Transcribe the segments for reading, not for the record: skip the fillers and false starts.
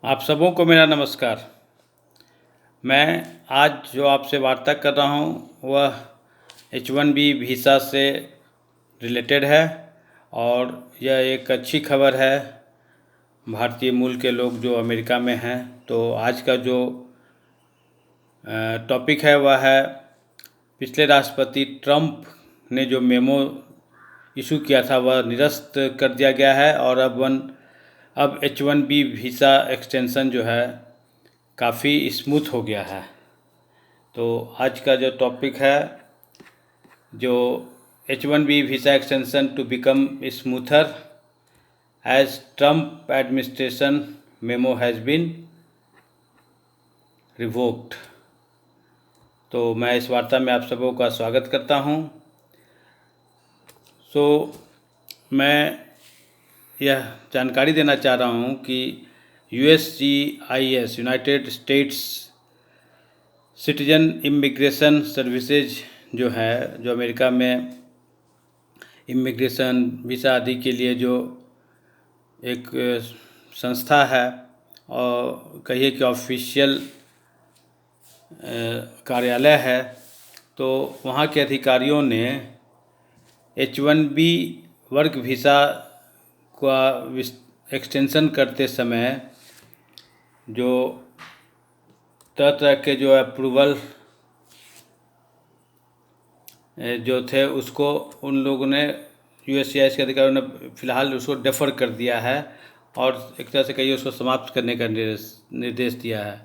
आप सबों को मेरा नमस्कार। मैं आज जो आपसे वार्ता कर रहा हूँ वह H1B वीज़ा से रिलेटेड है और यह एक अच्छी खबर है भारतीय मूल के लोग जो अमेरिका में हैं। तो आज का जो टॉपिक है वह है पिछले राष्ट्रपति ट्रंप ने जो मेमो इशू किया था वह निरस्त कर दिया गया है और अब H1B वीज़ा एक्सटेंशन जो है काफ़ी स्मूथ हो गया है। तो आज का जो टॉपिक है जो H1B visa extension to become smoother as Trump administration memo has been revoked. तो मैं इस वार्ता में आप सबों का स्वागत करता हूं। मैं यह जानकारी देना चाह रहा हूं कि USCIS United states citizen immigration services जो है, जो अमेरिका में इमिग्रेशन वीज़ा आदि के लिए जो एक संस्था है और कहिए कि ऑफिशियल कार्यालय है, तो वहाँ के अधिकारियों ने H1B वर्क वीज़ा का एक्सटेंशन करते समय जो तरह तरह के जो अप्रूवल जो थे उसको उन लोगों ने USCIS के अधिकारियों ने फ़िलहाल उसको डेफर कर दिया है और एक तरह से कहिए उसको समाप्त करने का निर्देश दिया है।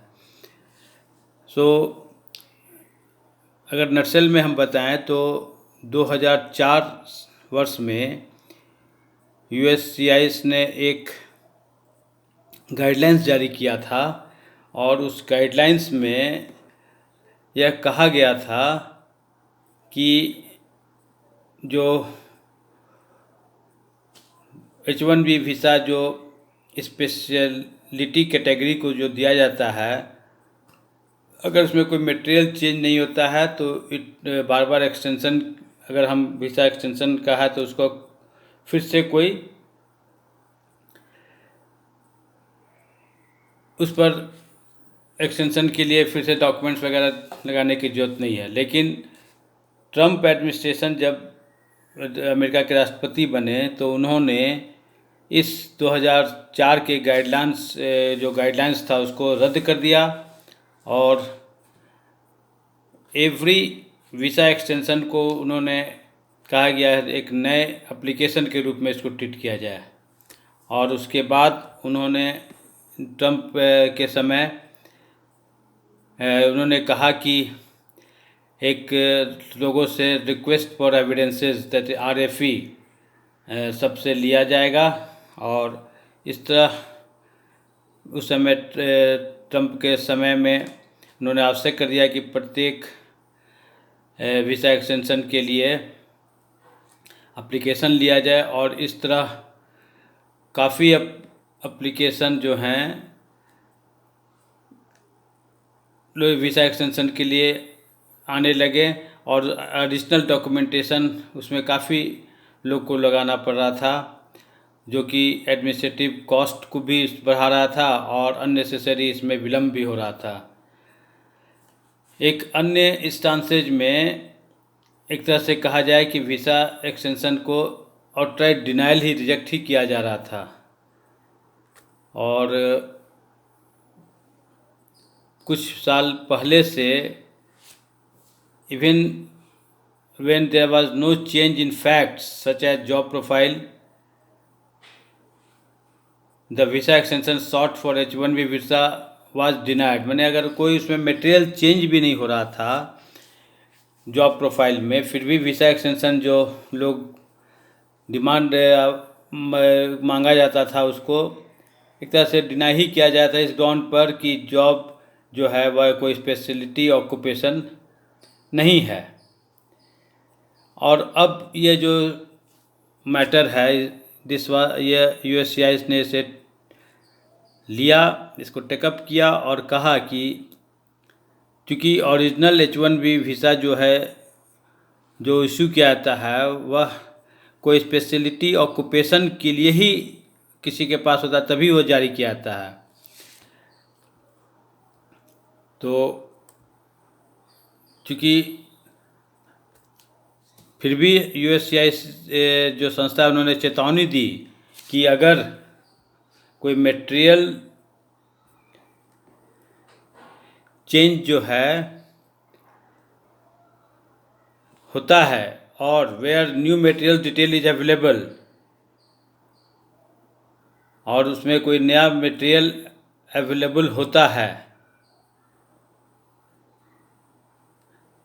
अगर नटसेल में हम बताएं तो 2004 वर्ष में USCIS ने एक गाइडलाइंस जारी किया था और उस गाइडलाइंस में यह कहा गया था कि जो H1B वीज़ा जो स्पेशलिटी कैटेगरी को जो दिया जाता है, अगर उसमें कोई मटेरियल चेंज नहीं होता है तो बार बार एक्सटेंशन, अगर हम वीज़ा एक्सटेंशन का है तो उसको फिर से कोई उस पर एक्सटेंशन के लिए फिर से डॉक्यूमेंट्स वगैरह लगाने की ज़रूरत नहीं है। लेकिन ट्रंप एडमिनिस्ट्रेशन जब अमेरिका के राष्ट्रपति बने तो उन्होंने इस 2004 के गाइडलाइंस था उसको रद्द कर दिया और एवरी वीज़ा एक्सटेंशन को उन्होंने कहा गया है एक नए एप्लीकेशन के रूप में इसको ट्रीट किया जाए। और उसके बाद उन्होंने ट्रंप के समय उन्होंने कहा कि एक लोगों से request for evidences that RFE सबसे लिया जाएगा और इस तरह उस समय ट्रंप के समय में उन्होंने आवश्यक कर दिया कि प्रत्येक वीज़ा एक्सटेंशन के लिए एप्लीकेशन लिया जाए और इस तरह काफ़ी एप्लीकेशन जो हैं वीज़ा एक्सटेंशन के लिए आने लगे और एडिशनल डॉक्यूमेंटेशन उसमें काफ़ी लोग को लगाना पड़ रहा था, जो कि एडमिनिस्ट्रेटिव कॉस्ट को भी बढ़ा रहा था और अननेसेसरी इसमें विलम्ब भी हो रहा था। एक अन्य इंस्टांसेज में एक तरह से कहा जाए कि वीज़ा एक्सटेंशन को आउटराइट डिनाइल ही रिजेक्ट ही किया जा रहा था और कुछ साल पहले से even when there was no change in facts such as job profile, the visa extension sought for H1B visa was denied। मैंने अगर कोई उसमें मटेरियल चेंज भी नहीं हो रहा था जॉब प्रोफाइल में, फिर भी वीज़ा एक्सटेंशन जो लोग डिमांड मांगा जाता था उसको एक तरह से डिनाई ही किया जाता है इस ग्राउंड पर कि जॉब जो है वह कोई स्पेशलिटी ऑक्यूपेशन नहीं है। और अब ये जो मैटर है ये USCIS ने इसे लिया, इसको टेकअप किया और कहा कि चूँकि ओरिजिनल H1B वीज़ा जो है जो इशू किया जाता है वह कोई स्पेशलिटी ऑक्यूपेशन के लिए ही किसी के पास होता है तभी वो जारी किया जाता है। तो चूँकि फिर भी यूएससीआई जो संस्था है उन्होंने चेतावनी दी कि अगर कोई मटेरियल चेंज जो है होता है और where new material detail is available, और उसमें कोई नया मटेरियल अवेलेबल होता है,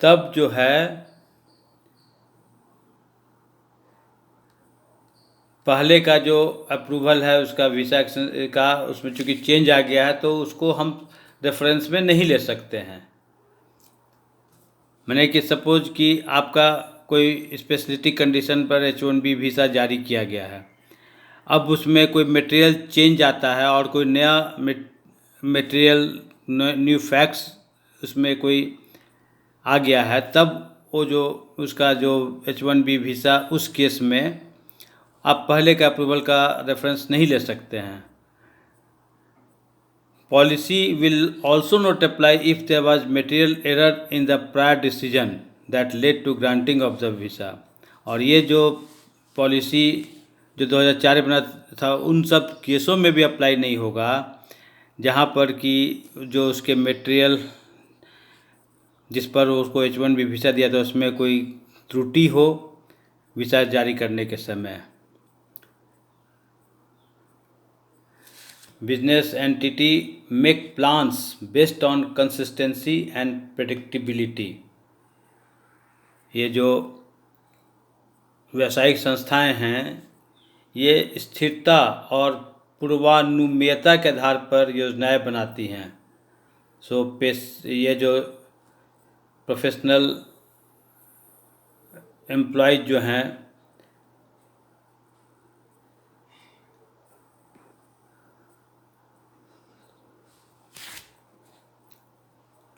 तब जो है पहले का जो अप्रूवल है उसका वीज़ा का, उसमें चूँकि चेंज आ गया है तो उसको हम रेफरेंस में नहीं ले सकते हैं। मैंने कि सपोज कि आपका कोई स्पेशलिटी कंडीशन पर H1B वीज़ा जारी किया गया है, अब उसमें कोई मटेरियल चेंज आता है और कोई नया मटेरियल न्यू फैक्ट्स उसमें कोई आ गया है, तब वो जो उसका जो H1B वीज़ा उस केस में आप पहले के अप्रूवल का रेफरेंस नहीं ले सकते हैं। Policy will also not apply if there was material error in the prior decision that led to granting of the visa. और ये जो पॉलिसी जो 2004 में बना था उन सब केसों में भी अप्लाई नहीं होगा जहाँ पर कि जो उसके मटेरियल जिस पर उसको H1B वीज़ा दिया था उसमें कोई त्रुटि हो वीज़ा जारी करने के समय। Business entity make plans based on consistency and predictability. ये जो व्यावसायिक संस्थाएं हैं ये स्थिरता और पूर्वानुमेयता के आधार पर योजनाएं बनाती हैं। ये जो प्रोफेशनल एम्प्लॉयज जो हैं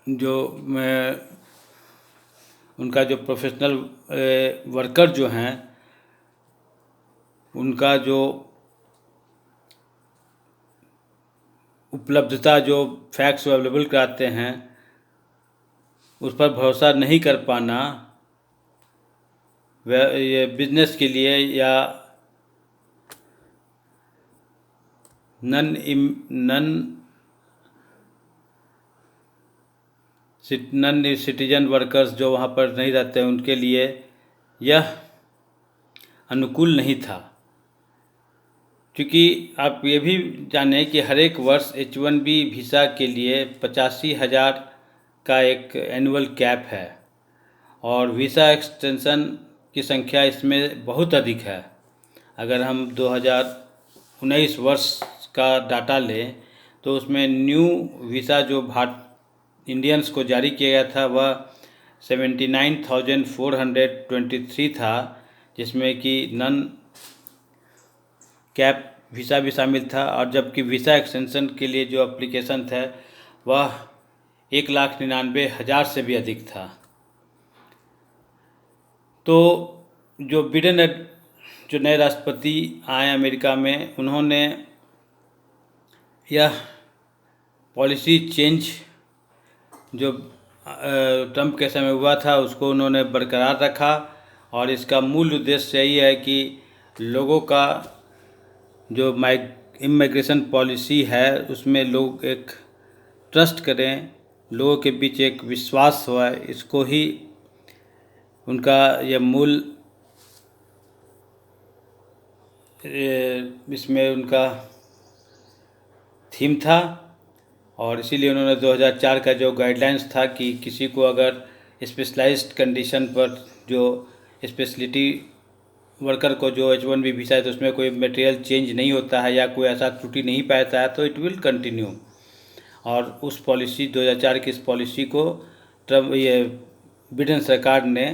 जो उनका जो प्रोफेशनल वर्कर जो हैं उनका जो उपलब्धता जो फैक्ट्स अवेलेबल कराते हैं उस पर भरोसा नहीं कर पाना ये बिजनेस के लिए या नन सिटीजन वर्कर्स जो वहाँ पर नहीं रहते हैं उनके लिए यह अनुकूल नहीं था। क्योंकि आप ये भी जानें कि हर एक वर्ष H1B वीज़ा के लिए 85,000 का एक एनुअल कैप है और वीज़ा एक्सटेंशन की संख्या इसमें बहुत अधिक है। अगर हम 2019 वर्ष का डाटा लें तो उसमें न्यू वीज़ा जो इंडियंस को जारी किया गया था वह 79,423 था, जिसमें कि नन कैप वीज़ा भी शामिल था, और जबकि वीज़ा एक्सटेंशन के लिए जो एप्लीकेशन था वह 1,99,000 से भी अधिक था। तो जो बिडेन जो नए राष्ट्रपति आए अमेरिका में उन्होंने यह पॉलिसी चेंज जो ट्रंप के समय हुआ था उसको उन्होंने बरकरार रखा और इसका मूल उद्देश्य यही है कि लोगों का जो इमिग्रेशन पॉलिसी है उसमें लोग एक ट्रस्ट करें, लोगों के बीच एक विश्वास हुआ, इसको ही उनका यह मूल इसमें उनका थीम था। और इसीलिए उन्होंने 2004 का जो गाइडलाइंस था कि किसी को अगर स्पेशलाइज्ड कंडीशन पर जो स्पेशलिटी वर्कर को जो H1B वीज़ा है तो उसमें कोई मटेरियल चेंज नहीं होता है या कोई ऐसा त्रुटि नहीं पाता है तो इट विल कंटिन्यू। और उस पॉलिसी 2004 की इस पॉलिसी को बिडेन सरकार ने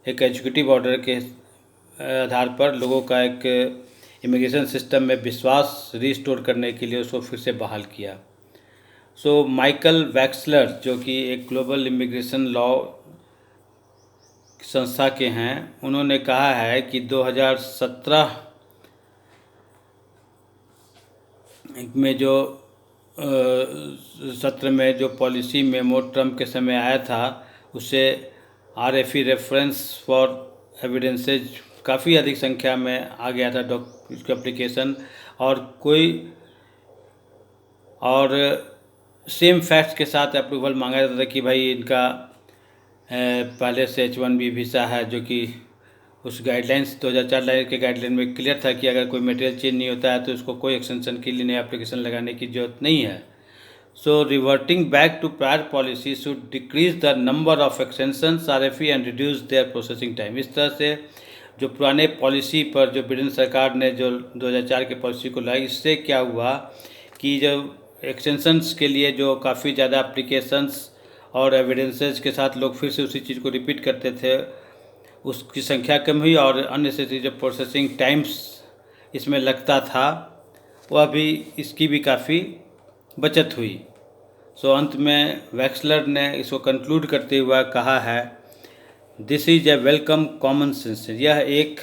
एक एग्जीक्यूटिव ऑर्डर के आधार पर लोगों का एक इमिग्रेशन सिस्टम में विश्वास रिस्टोर करने के लिए उसको फिर से बहाल किया। माइकल वैक्सलर जो कि एक ग्लोबल इमिग्रेशन लॉ संस्था के हैं, उन्होंने कहा है कि 2017 में जो सत्र में जो पॉलिसी मेमो ट्रम्प के समय आया था, उससे RFE रेफरेंस फॉर एविडेंसेज काफ़ी अधिक संख्या में आ गया था उसका एप्लीकेशन, और सेम फैक्ट्स के साथ अप्रूवल मांगा जाता था कि भाई इनका पहले से H1B वीज़ा है, जो कि उस गाइडलाइंस 2004 के गाइडलाइन में क्लियर था कि अगर कोई मटेरियल चेंज नहीं होता है तो उसको कोई एक्सटेंशन के लिए नया एप्लीकेशन लगाने की जरूरत नहीं है। So reverting back to prior policy should decrease the number of extensions RFE and reduce their processing time. इस तरह से जो पुराने पॉलिसी पर जो बिडेन सरकार ने जो 2004 के पॉलिसी को लाई, इससे क्या हुआ कि जो एक्सटेंशंस के लिए जो काफ़ी ज़्यादा एप्लीकेशंस और एविडेंसेस के साथ लोग फिर से उसी चीज़ को रिपीट करते थे, उसकी संख्या कम हुई और अननेसेसरी जो प्रोसेसिंग टाइम्स इसमें लगता था वह भी, इसकी भी काफ़ी बचत हुई। सो अंत में वैक्सलर ने इसको कंक्लूड करते हुए कहा है, this is a welcome common sense. यह एक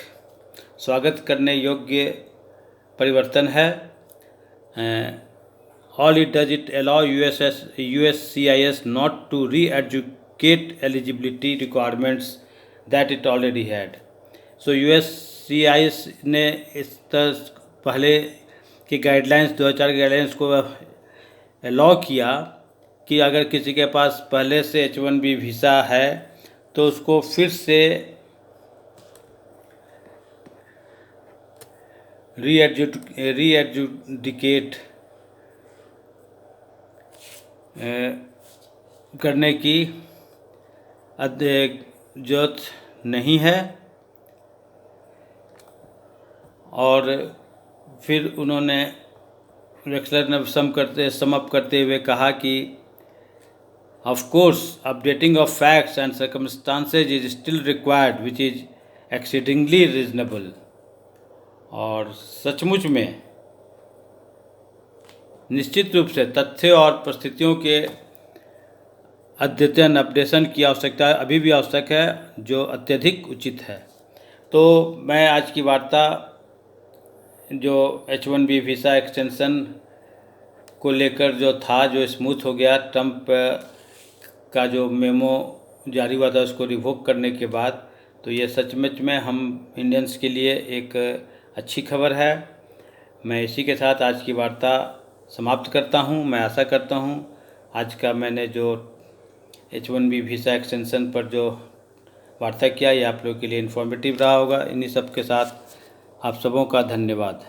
स्वागत करने योग्य परिवर्तन है। All it does it allow USCIS not to re-educate eligibility requirements that it already had. So USCIS ने इस तरह पहले की गाइडलाइंस 2004 की गाइडलाइंस को अलाउ किया कि अगर किसी के पास पहले से H1B वीज़ा है तो उसको फिर से री-एजुकेट करने की जरूरत नहीं है। और फिर उन्होंने वैक्सलर ने सम अप करते हुए कहा कि of course updating of facts and circumstances is still required which is exceedingly reasonable. और सचमुच में निश्चित रूप से तथ्य और परिस्थितियों के अद्यतन अपडेशन की आवश्यकता अभी भी आवश्यक है, जो अत्यधिक उचित है। तो मैं आज की वार्ता जो H1B वीज़ा एक्सटेंशन को लेकर जो था, जो स्मूथ हो गया ट्रम्प का जो मेमो जारी हुआ था उसको रिवोक करने के बाद, तो ये सचमुच में हम इंडियंस के लिए एक अच्छी खबर है। मैं इसी के साथ आज की वार्ता समाप्त करता हूं। मैं आशा करता हूं आज का मैंने जो H1B वीज़ा एक्सटेंशन पर जो वार्ता किया, ये आप लोगों के लिए इन्फॉर्मेटिव रहा होगा। इन्हीं सब के साथ आप सबों का धन्यवाद।